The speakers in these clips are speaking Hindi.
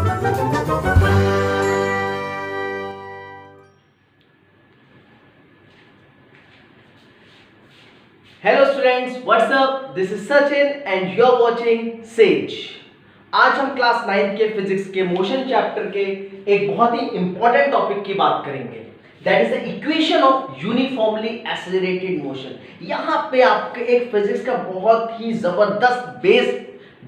Hello students, what's up. This is Sachin and you are watching Sage. आज हम क्लास 9 के फिजिक्स के मोशन चैप्टर के एक बहुत ही इंपॉर्टेंट टॉपिक की बात करेंगे, that is the equation of uniformly accelerated motion. यहाँ पे आपके एक फिजिक्स का बहुत ही जबरदस्त बेस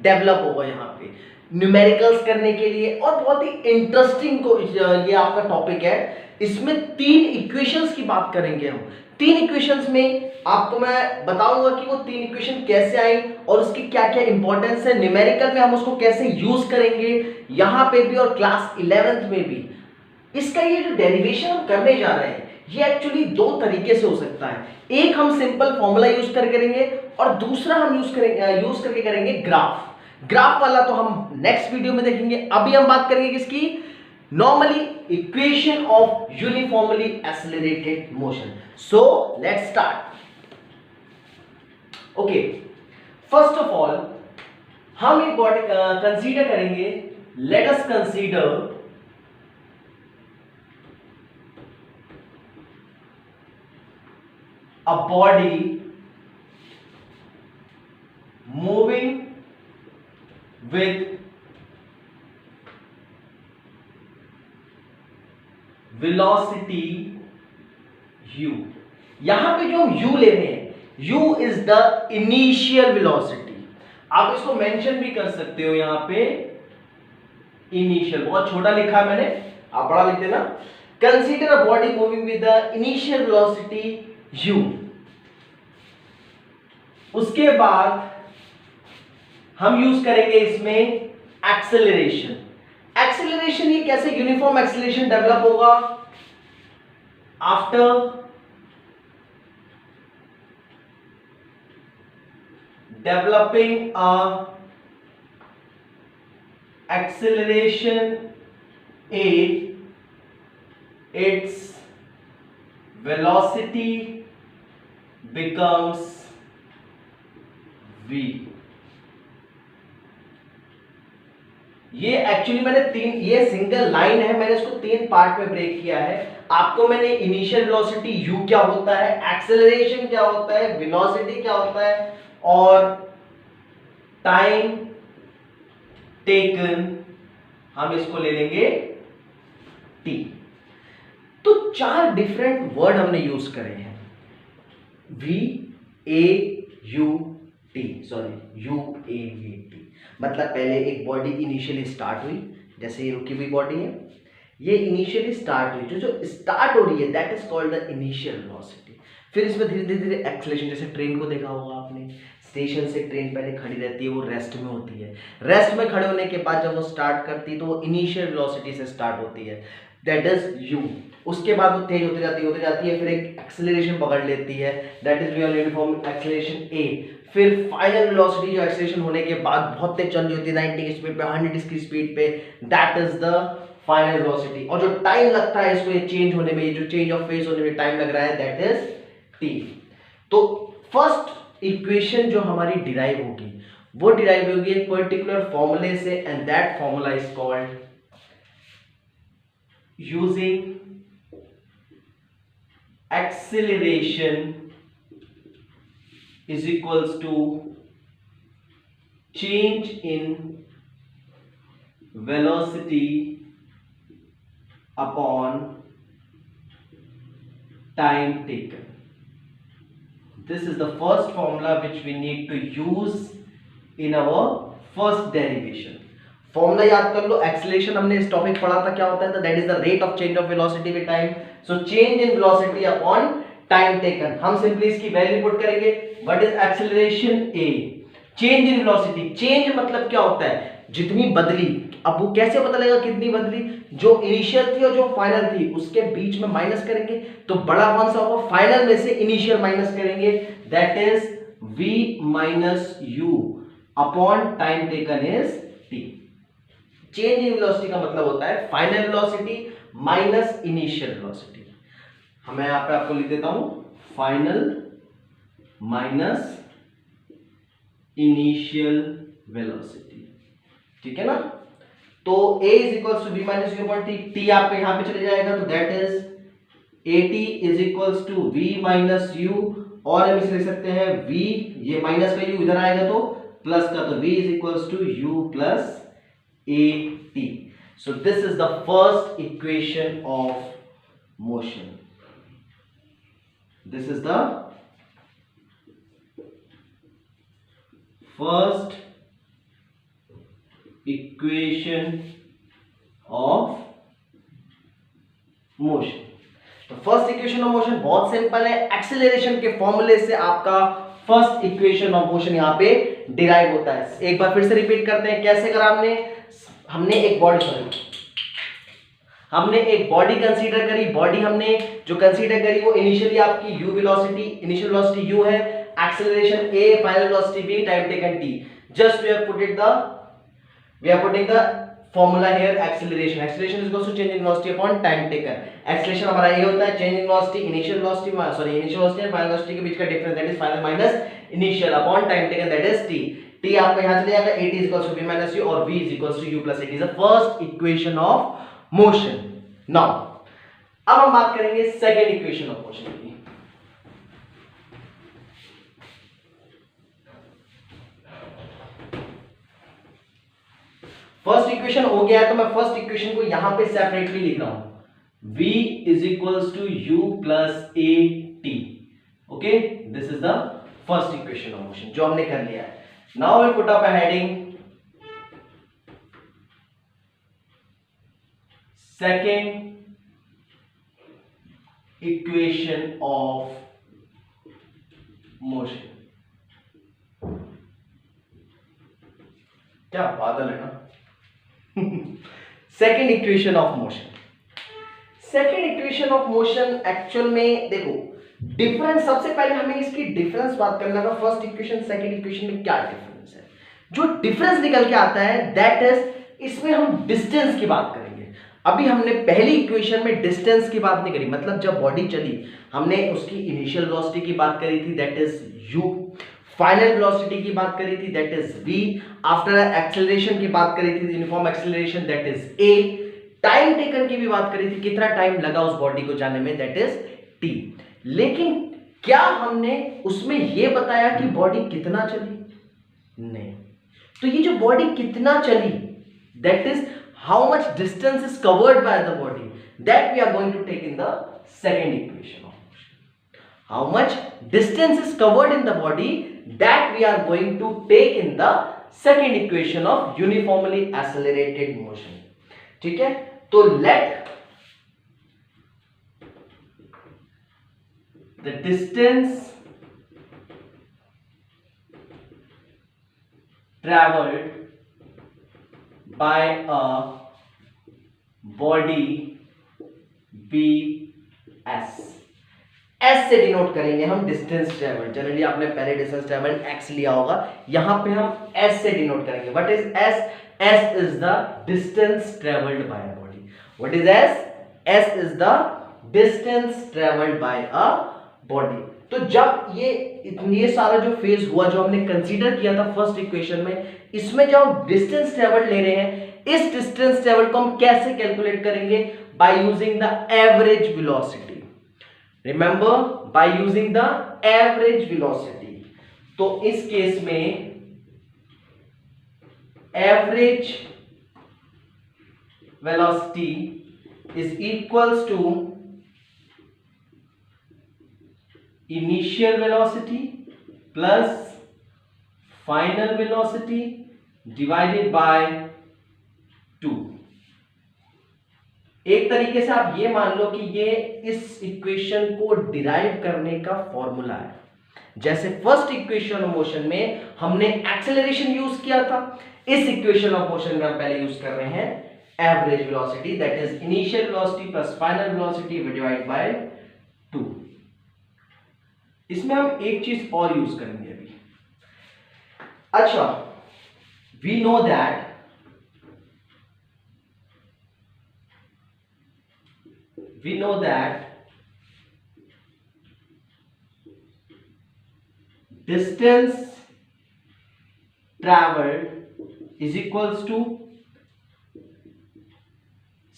डेवलप होगा यहाँ पे न्यूमेरिकल्स करने के लिए, और बहुत ही इंटरेस्टिंग को ये आपका टॉपिक है। इसमें 3 इक्वेशंस की बात करेंगे हम। 3 इक्वेशंस में आपको मैं बताऊंगा कि वो 3 इक्वेशन कैसे आई और उसकी क्या क्या इंपॉर्टेंस है, न्यूमेरिकल में हम उसको कैसे यूज करेंगे यहाँ पे भी और क्लास 11th में भी। इसका ये जो डेरिवेशन हम करने जा रहे हैं ये एक्चुअली 2 तरीके से हो सकता है। एक हम सिंपल फॉर्मूला यूज कर करेंगे और दूसरा हम यूज करके करेंगे ग्राफ। ग्राफ वाला तो हम नेक्स्ट वीडियो में देखेंगे। अभी हम बात करेंगे किसकी? Normally equation of uniformly accelerated motion. So let's start. Okay, first of all हम एक बॉडी कंसीडर करेंगे। Let us consider a body moving with velocity u। यहां पे जो हम u ले रहे हैं, u is the initial velocity. आप इसको मेंशन भी कर सकते हो यहां पे, इनिशियल बहुत छोटा लिखा है मैंने, आप बड़ा लिख देना। Consider a body moving with the initial velocity u। उसके बाद हम यूज करेंगे इसमें एक्सेलरेशन। एक्सेलरेशन ये कैसे यूनिफॉर्म एक्सेलरेशन डेवलप होगा? After developing a acceleration a, its velocity becomes v। ये एक्चुअली मैंने 3, ये सिंगल लाइन है, मैंने इसको 3 पार्ट में ब्रेक किया है। आपको मैंने इनिशियल वेलोसिटी u क्या होता है, एक्सेलरेशन क्या होता है, वेलोसिटी क्या होता है और टाइम टेकन हम इसको ले लेंगे t। तो 4 डिफरेंट वर्ड हमने यूज करे हैं, v a u t, sorry u a v t। मतलब पहले एक बॉडी इनिशियली स्टार्ट हुई, जैसे ये रुकी हुई बॉडी है, ये इनिशियली स्टार्ट हुई, जो स्टार्ट हो रही है that is called the initial velocity. फिर इसमें धीरे धीरे एक्सेलरेशन, जैसे ट्रेन को देखा होगा आपने, स्टेशन से ट्रेन पहले खड़ी रहती है, वो रेस्ट में होती है, रेस्ट में खड़े होने के बाद जब वो स्टार्ट करती है तो वो इनिशियल वेलोसिटी से स्टार्ट होती है, दैट इज u। उसके बाद वो तेज होती जाती है, फिर एक एक्सेलरेशन पकड़ लेती है, that is uniform acceleration a। फिर फाइनल वेलोसिटी जो एक्सेलरेशन होने के बाद बहुत तेज चल रही होती है 90 की स्पीड पे, 100 की स्पीड पे, that is the final velocity. और जो टाइम लगता है इसको ये चेंज होने में, ये जो चेंज ऑफ फेज होने में टाइम लग रहा है, दैट इज t। तो फर्स्ट इक्वेशन जो हमारी डिराइव होगी वो डिराइव होगी एक पर्टिकुलर फॉर्मूले से, and that formula is called using acceleration is equals to change in velocity upon time taken। This is the first formula which we need to use in our first derivation। Formula याद कर लो, एक्सेलरेशन हमने इस टॉपिक पढ़ा था, क्या होता है, that is the rate of change of velocity with time. So change in velocity upon time taken, हम सिंपली इसकी वैल्यू पुट करेंगे, what is acceleration a, change in velocity. Change मतलब क्या होता है, जितनी बदली। अब वो कैसे पता लगेगा कितनी बदली? जो इनिशियल थी और जो फाइनल थी उसके बीच में माइनस करेंगे, तो बड़ा कौन सा होगा, फाइनल में से इनिशियल माइनस करेंगे, that is v minus u upon time taken is t। Change in velocity का मतलब होता है final velocity minus initial velocity. मैं यहां पे आपको लिख देता हूं, फाइनल माइनस इनिशियल वेलोसिटी, ठीक है ना। तो a is equals to v minus u upon t, t आपका यहां पे चले जाएगा तो that is at is equals to v minus u, और हम इसे लिख सकते हैं v, ये माइनस का u इधर आएगा तो प्लस का, तो v is equals to u plus at. So this is the first equation of motion. This is the first equation of motion. तो फर्स्ट इक्वेशन ऑफ मोशन बहुत सिंपल है, एक्सेलरेशन के फॉर्मूले से आपका फर्स्ट इक्वेशन ऑफ मोशन यहां पे डिराइव होता है. एक बार फिर से रिपीट करते हैं कैसे करा हमने एक बॉडी कंसीडर करी. बॉडी हमने जो कंसीडर करी वो इनिशियली आपकी u velocity, initial velocity u है, acceleration a, final velocity v, time taken t. Just we are putting the formula here. acceleration is equals to change in velocity upon time taken. acceleration हमारा ये होता है change in velocity, initial velocity and final velocity के बीच का difference, that is final minus initial upon time taken, that is t. t आपका यहाँ चले जाएगा, at is equals to v minus u और v is equals to u plus at is the first equation of motion. now अब हम बात करेंगे second equation of motion की. फर्स्ट इक्वेशन हो गया है तो मैं फर्स्ट इक्वेशन को यहां पे सेपरेटली लिख रहा हूं, v is equals to u plus a t. Okay, this is the first equation of motion जो हमने कर लिया है. Now we put up a heading second equation of motion. क्या बादल है ना. Second equation of motion. Second equation of motion actual में देखो डिफरेंस, सबसे पहले हमें इसकी डिफरेंस बात करना है. फर्स्ट इक्वेशन सेकेंड इक्वेशन में क्या डिफरेंस है? जो डिफरेंस निकल के आता है दैट इज, इसमें हम डिस्टेंस की बात करेंगे. अभी हमने पहली इक्वेशन में डिस्टेंस की बात नहीं करी, मतलब जब बॉडी चली हमने उसकी इनिशियल वेलोसिटी की बात करी थी, that is u. Final velocity की बात करी थी, that is v. After acceleration की बात करी थी, uniform acceleration, that is a. Time taken की भी बात करी थी, कितना टाइम लगा उस बॉडी को जाने में, दैट इज t. लेकिन क्या हमने उसमें यह बताया कि बॉडी कितना चली? नहीं. तो ये जो बॉडी कितना चली, that is how much distance is covered by the body, that we are going to take in the second equation of motion. How much distance is covered in the body, that we are going to take in the second equation of uniformly accelerated motion. ठीक है, तो let the distance traveled by a body be s. S से डिनोट करेंगे हम डिस्टेंस ट्रेवल. जनरली आपने पहले डिस्टेंस ट्रेवल x लिया होगा, यहां पे हम S से डिनोट करेंगे. What is S? S is the distance travelled by a body. What is S? S is the distance travelled by a body. तो जब ये सारा जो फेज हुआ जो हमने कंसीडर किया था फर्स्ट इक्वेशन में, इसमें जब हम डिस्टेंस ट्रेवल ले रहे हैं, इस डिस्टेंस ट्रेवल को हम कैसे कैलकुलेट करेंगे? By using the average velocity. Remember, by using the average velocity. तो इस केस में average velocity is equals to initial velocity plus final velocity divided by 2. एक तरीके से आप ये मान लो कि ये इस इक्वेशन को डिराइव करने का फॉर्मूला है. जैसे फर्स्ट इक्वेशन ऑफ मोशन में हमने एक्सेलरेशन यूज किया था, इस इक्वेशन ऑफ मोशन में हम पहले यूज कर रहे हैं average velocity, that is initial velocity plus final velocity divide by 2. इसमें हम एक चीज और यूज करेंगे अभी. अच्छा, we know that distance traveled is equals to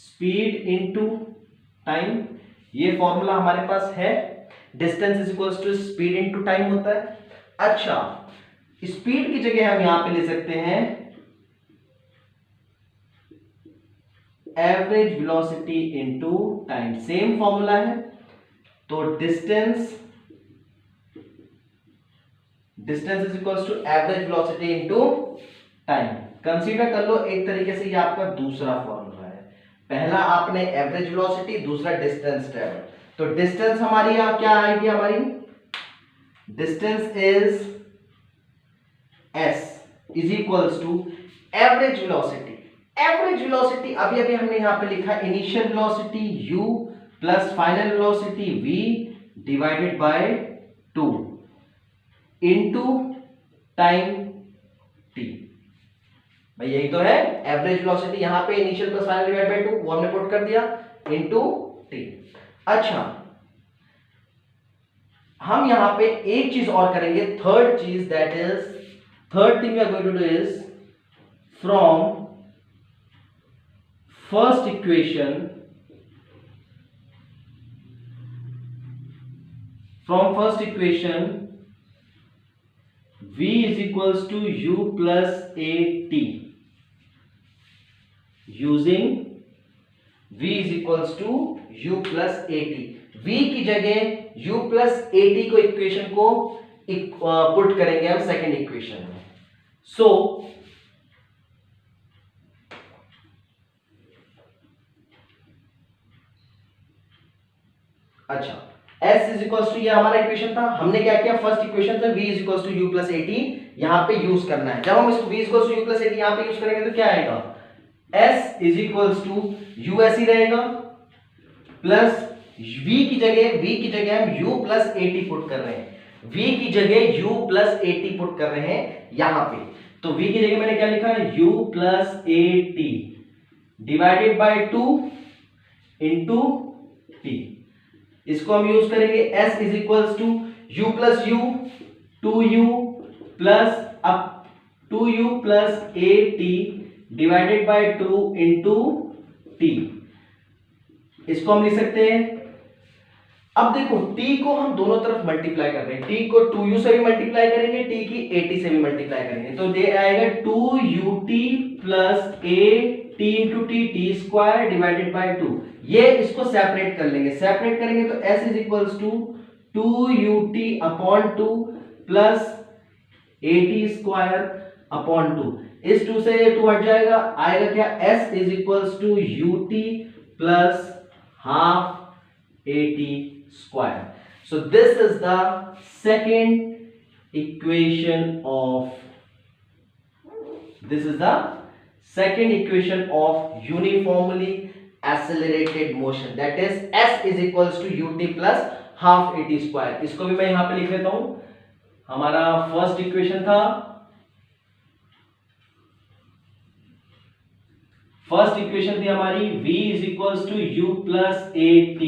speed into time, ये फॉर्मूला हमारे पास है। Distance is equals to speed into time होता है। अच्छा, स्पीड की जगह हम यहां पे ले सकते हैं average velocity into time, same formula है। तो distance is equals to average velocity into time. Consider कर लो एक तरीके से ये आपका दूसरा फॉर्मूला है। पहला आपने एवरेज वेलोसिटी, दूसरा डिस्टेंस ट्रेवल। तो डिस्टेंस हमारी यहां क्या आएगी, हमारी distance is s is equals to average velocity. Average velocity अभी अभी हमने यहां पे लिखा initial velocity u plus final velocity v divided by 2 into time t। भाई यही तो है एवरेज वेलोसिटी, यहां पे initial plus final divide by 2 वो हमने पुट कर दिया इनटू t। अच्छा, हम यहां पे एक चीज और करेंगे, थर्ड चीज, that is third thing we are going to do is from first equation, v is equals to u plus at, using v is equals to u plus at। v की जगह u plus at को इक्वेशन को पुट करेंगे हम सेकेंड इक्वेशन में। सो अच्छा, s इज इक्वल टू, ये हमारा इक्वेशन था, हमने क्या किया, फर्स्ट इक्वेशन से v is equal to u plus a t यहां पे यूज करना है। जब हम इसको v is equal to u plus a t यहां पे यूज करेंगे तो क्या आएगा, s is equal to u ऐसे रहेगा प्लस v की जगह हम u प्लस एटी पुट कर रहे हैं, v की जगह u प्लस एटी पुट कर रहे हैं यहां पे। तो v की जगह मैंने क्या लिखा है, u plus a t divided by 2 into t। इसको हम यूज करेंगे, s is equals to u plus u, 2u plus अब 2u plus at divided by 2 into t। इसको हम लिख सकते हैं। अब देखो t को हम दोनों तरफ मल्टीप्लाई कर रहे हैं, t को 2u से भी मल्टीप्लाई करेंगे, t की at से भी मल्टीप्लाई करेंगे, तो ये आएगा 2ut plus at into T square divided by 2। ये इसको सेपरेट कर लेंगे, सेपरेट करेंगे तो s is equals to 2ut upon 2 plus at square upon 2। इस 2 से ये 2 हट जाएगा, आएगा क्या, s is equals to ut plus half at square। So this is the second equation of uniformly accelerated motion, that is s is equals to ut plus half at square। इसको भी मैं यहां पे लिख लेता हूं, हमारा फर्स्ट इक्वेशन था, फर्स्ट इक्वेशन थी हमारी v is equals to u plus at,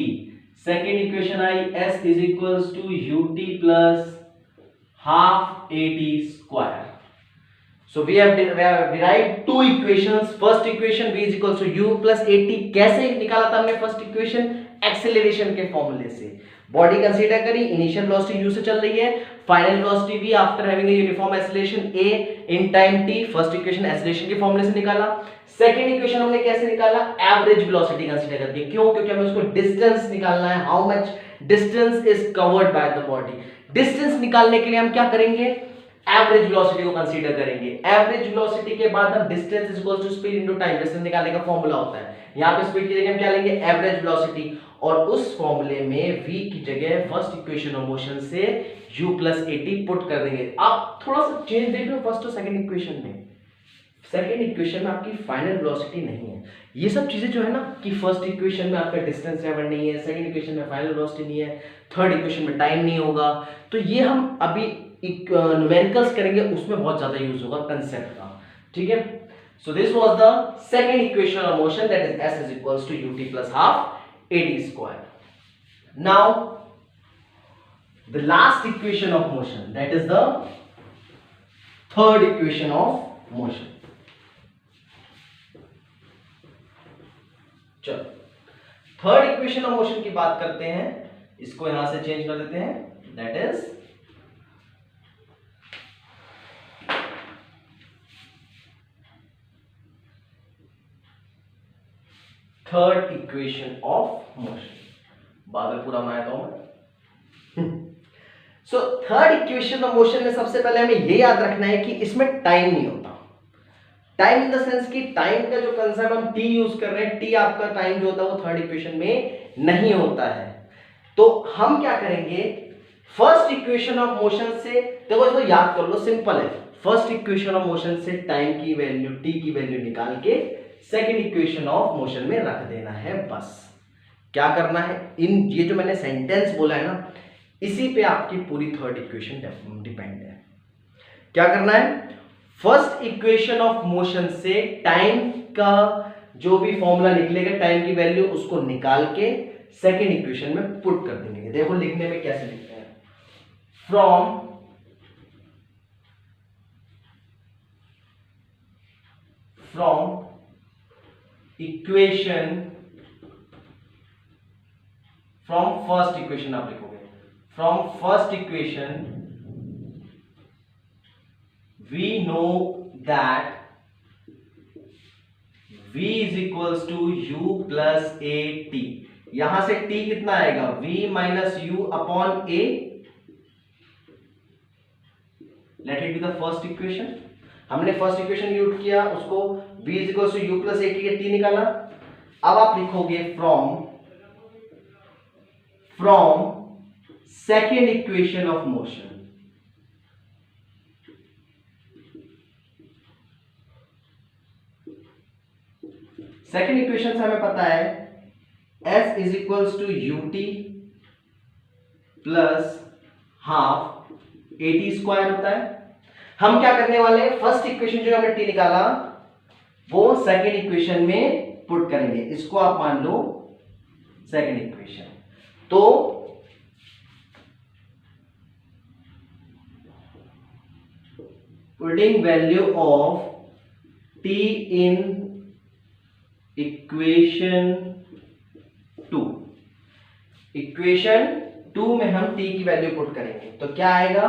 second equation I s is equals to ut plus half at square। So we have derived two equations। first equation v is equals to u plus at, कैसे निकाला था हमने फर्स्ट इक्वेशन, एक्सेलरेशन के फॉर्मूले से। बॉडी कंसीडर करी, इनिशियल वेलोसिटी u से चल रही है, final velocity v after having a uniform acceleration a in time t, first equation acceleration के फॉर्मूले से निकाला। सेकेंड इक्वेशन हमने कैसे निकाला, एवरेज वेलोसिटी कंसीडर करके। क्यों, क्योंकि हमें उसको डिस्टेंस निकालना है, how much distance is covered by the body. Distance निकालने के लिए हम क्या करेंगे, एवरेज वेलोसिटी को कंसीडर करेंगे। एवरेज वेलोसिटी के बाद हम distance is equal to speed into time, distance निकालने का फॉर्मूला होता है। यहां पे स्पीड की जगह हम क्या लेंगे, एवरेज वेलोसिटी, और उस फॉर्मूले में v की जगह फर्स्ट इक्वेशन ऑफ मोशन से u प्लस एटी पुट कर देंगे। आप थोड़ा सा चेंज देख लो फर्स्ट और सेकंड इक्वेशन में। सेकंड इक्वेशन में आपकी फाइनल वेलोसिटी नहीं है, ये सब चीजें जो है ना, कि फर्स्ट इक्वेशन में आपका डिस्टेंस ट्रैवल नहीं है, सेकंड इक्वेशन में फाइनल वेलोसिटी नहीं है, थर्ड इक्वेशन में टाइम नहीं होगा, तो ये हम अभी न्यूमेरिकल्स करेंगे, उसमें बहुत ज्यादा यूज होगा कंसेप्ट का, ठीक है। So this was the second equation of motion, that is s is equals to ut plus half at square. Now the last equation of motion, that is the third equation of motion. चलो थर्ड इक्वेशन ऑफ मोशन की बात करते हैं, इसको यहां से चेंज कर देते हैं, that is third equation of motion. बादल पूरा बनाया था मैं। So third equation of motion में सबसे पहले हमें यह याद रखना है कि इसमें टाइम नहीं होता। टाइम इन द सेंस कि टाइम का जो कंसेप्ट हम टी यूज कर रहे हैं, टी आपका टाइम जो होता है वो थर्ड इक्वेशन में नहीं होता है। तो हम क्या करेंगे, फर्स्ट इक्वेशन ऑफ मोशन से, देखो इसको याद कर लो, सिंपल है। फर्स्ट इक्वेशन ऑफ मोशन से टाइम की वैल्यू, टी की वैल्यू निकाल के सेकेंड इक्वेशन ऑफ मोशन में रख देना है, बस। क्या करना है, इन ये जो मैंने सेंटेंस बोला है ना, इसी पे आपकी पूरी थर्ड इक्वेशन डिपेंड है। क्या करना है, फर्स्ट इक्वेशन ऑफ मोशन से टाइम का जो भी फॉर्मूला निकलेगा, टाइम की वैल्यू, उसको निकाल के सेकेंड इक्वेशन में पुट कर देंगे। देखो लिखने में कैसे लिखते हैं, from equation, from first equation आप लिखोगे, from first equation we know that v is equals to u plus a t। यहां से t कितना आएगा, v minus u upon a, let it be the first equation। हमने फर्स्ट इक्वेशन यूज किया, उसको v is equals to u plus a t, t निकाला। अब आप लिखोगे from second equation of motion, second equation से हमें पता है s is equals to ut plus half at square होता है। हम क्या करने वाले हैं, फर्स्ट इक्वेशन जो हमने t निकाला वो सेकेंड इक्वेशन में पुट करेंगे, इसको आप मान लो सेकेंड इक्वेशन। तो putting value of t in equation 2, equation 2 में हम t की वैल्यू पुट करेंगे, तो क्या आएगा,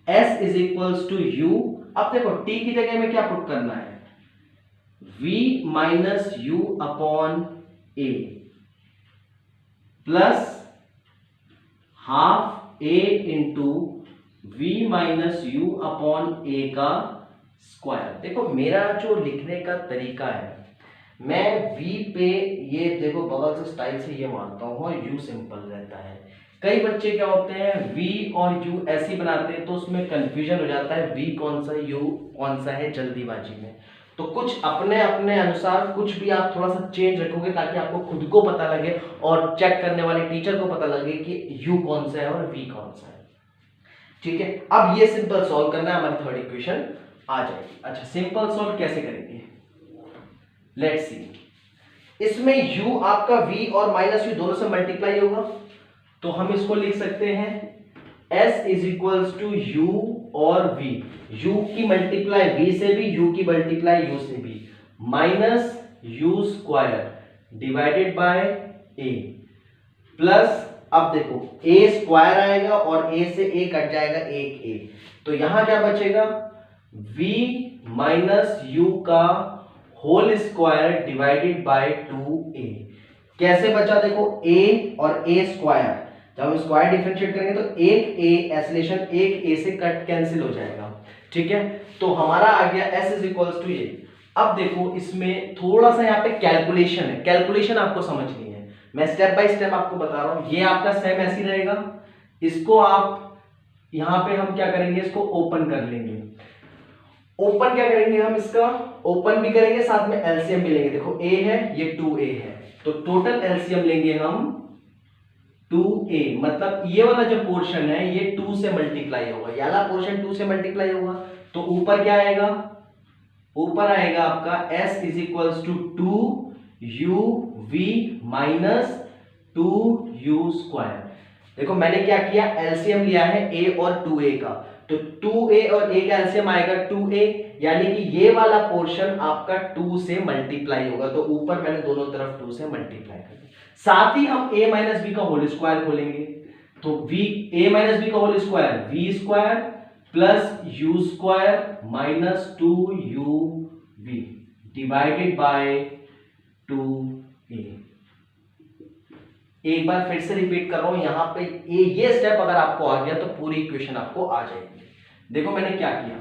s is equals to u। अब देखो t की जगह में क्या पुट करना है, v minus u upon a plus half a into v minus u upon a का स्क्वायर। देखो मेरा जो लिखने का तरीका है, मैं v पे ये देखो बगल से स्टाइल से ये मानता हूं और u सिंपल रहता है। कई बच्चे क्या होते हैं v और u ऐसे बनाते हैं, तो उसमें कंफ्यूजन हो जाता है, v कौन सा u कौन सा है जल्दीबाजी में। तो कुछ अपने अपने अनुसार कुछ भी आप थोड़ा सा चेंज रखोगे ताकि आपको खुद को पता लगे और चेक करने वाले टीचर को पता लगे कि u कौन सा है और v कौन सा है। ठीक है, अब ये सिंपल सॉल्व करना है, हमारी थर्ड इक्वेशन आ जाएगी। अच्छा, सिंपल सॉल्व कैसे करेंगे, लेट्स सी। इसमें u आपका v और माइनस u दोनों से मल्टीप्लाई होगा, तो हम इसको लिख सकते हैं s is equals to u और v, u की मल्टीप्लाई v से भी, u की मल्टीप्लाई u से भी, minus u square divided by a plus, अब देखो a स्क्वायर आएगा और a से a कट जाएगा, एक a, तो यहां क्या बचेगा, v माइनस u का whole square divided by 2a। कैसे बचा, देखो a और a स्क्वायर, जब हम स्क्वायर डिफरेंशिएट करेंगे तो एक a एसलेशन, एक a से कट कैंसिल हो जाएगा। ठीक है, तो हमारा आ गया s इज इक्वल्स टू ये। अब देखो इसमें थोड़ा सा यहाँ पे कैलकुलेशन है, कैलकुलेशन आपको समझनी है, मैं स्टेप बाय स्टेप आपको बता रहा हूँ। ये आपका सेम ऐसे ही रहेगा, इसको आप यहाँ पे हम क्या करेंगे, इसको ओपन कर लेंगे। ओपन क्या करेंगे हम, इसका ओपन भी करेंगे, साथ में एलसीएम भी लेंगे। देखो a है, ये 2a है, तो टोटल एलसीएम लेंगे हम 2a, मतलब ये वाला जो पोर्शन है ये 2 से मल्टीप्लाई होगा, ये वाला पोर्शन 2 से मल्टीप्लाई होगा, तो ऊपर क्या आएगा, ऊपर आएगा आपका s is equals to 2uv minus 2u square. देखो मैंने क्या किया, एलसीएम लिया है a और 2a का, तो 2a और a का एलसीएम आएगा 2a, यानी कि ये वाला पोर्शन आपका 2 से मल्टीप्लाई होगा, तो ऊपर मैंने दोनों तरफ 2 से मल्टीप्लाई कर दिया। साथ ही हम a माइनस बी का होल स्क्वायर खोलेंगे, तो a माइनस बी का whole square v square plus u square minus 2uv divided by 2a। एक बार फिर से रिपीट कर रहा हूं, यहां पे ये स्टेप अगर आपको आ गया तो पूरी इक्वेशन आपको आ जाएगी। देखो मैंने क्या किया,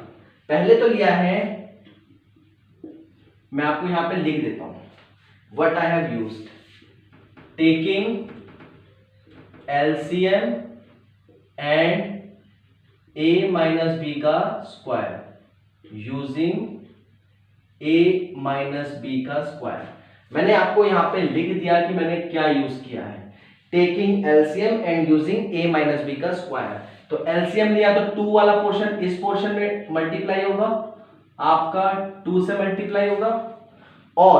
पहले तो लिया है, मैं आपको यहां पे लिख देता हूं what I have used, taking LCM and a minus B का square using a minus B का स्क्वायर। मैंने आपको यहां पे लिख दिया कि मैंने क्या यूज किया है, taking LCM and using a minus B का स्क्वायर। तो एलसीएम लिया तो 2 वाला पोर्शन इस पोर्शन में मल्टीप्लाई होगा, आपका 2 से मल्टीप्लाई होगा, और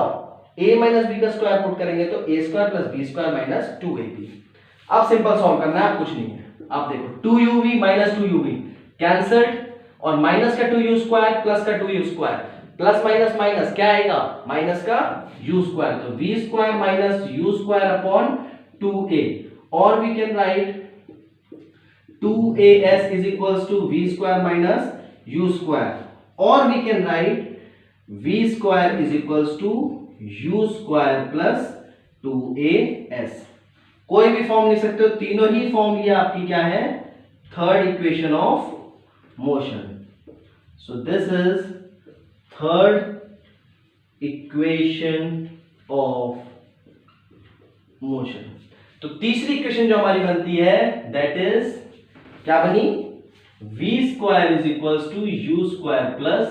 a माइनस बी का स्क्वायर पुट करेंगे तो a square plus b square minus 2ab। अब सिंपल सॉल्व करना है, आप कुछ नहीं है, आप देखो 2uv माइनस 2uv कैंसल्ड, और माइनस का 2u स्क्वायर प्लस का 2u square, plus minus minus क्या आएगा, माइनस का u स्क्वायर, तो v square minus u square upon 2a, और we can write 2as is equals to v square minus u square, or we can write v square is equals to u square plus 2as। कोई भी फॉर्म लिख सकते हो, तीनों ही फॉर्म ये आपकी क्या है, third equation of motion. So this is third equation of motion. तो तीसरी इक्वेशन जो हमारी बनती है दैट इज क्या बनी, v square is equals to u square plus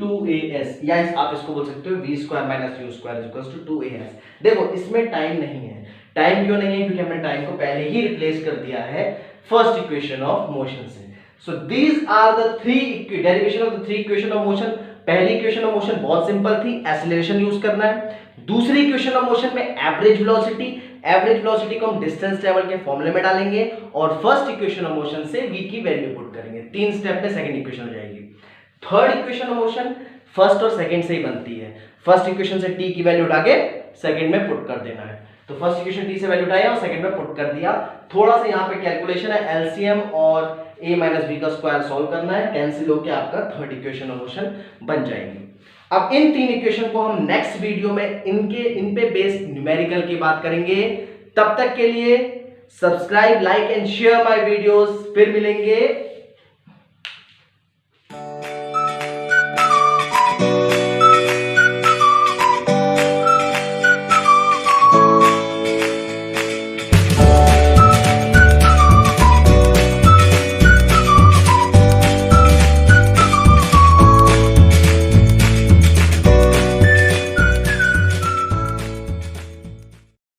2as, या आप इसको बोल सकते हो v square minus u square is equals to 2as। देखो इसमें टाइम नहीं है, टाइम क्यों नहीं है, क्योंकि हमने टाइम को पहले ही रिप्लेस कर दिया है फर्स्ट इक्वेशन ऑफ मोशन से। So these are the three derivation of the three equation of motion. पहली इक्वेशन ऑफ मोशन बहुत सिंपल थी, एक्सीलरेशन यूज करना है। दूसरी इक्वेशन ऑफ मोशन में एवरेज वेलोसिटी को हम डिस्टेंस ट्रेवल के फॉर्मूले में डालेंगे, और फर्स्ट इक्वेशन ऑफ मोशन से v की वैल्यू पुट करेंगे। 3 स्टेप में सेकंड इक्वेशन हो जाएगी। Third equation of motion first और सेकंड से ही बनती है, फर्स्ट इक्वेशन से t की वैल्यू उठा के सेकंड में पुट कर देना है। तो फर्स्ट इक्वेशन t से वैल्यू उठाया और सेकंड में पुट कर दिया। थोड़ा सा यहाँ पे कैलकुलेशन है, एलसीएम और a माइनस बी का स्क्वायर सॉल्व करना है, कैंसिल होकर आपका थर्ड इक्वेशन ऑफ मोशन बन जाएगी। अब इन 3 इक्वेशन को हम नेक्स्ट वीडियो में इन पे बेस्ड न्यूमेरिकल की बात करेंगे। तब तक के लिए subscribe, like and share my videos. फिर मिलेंगे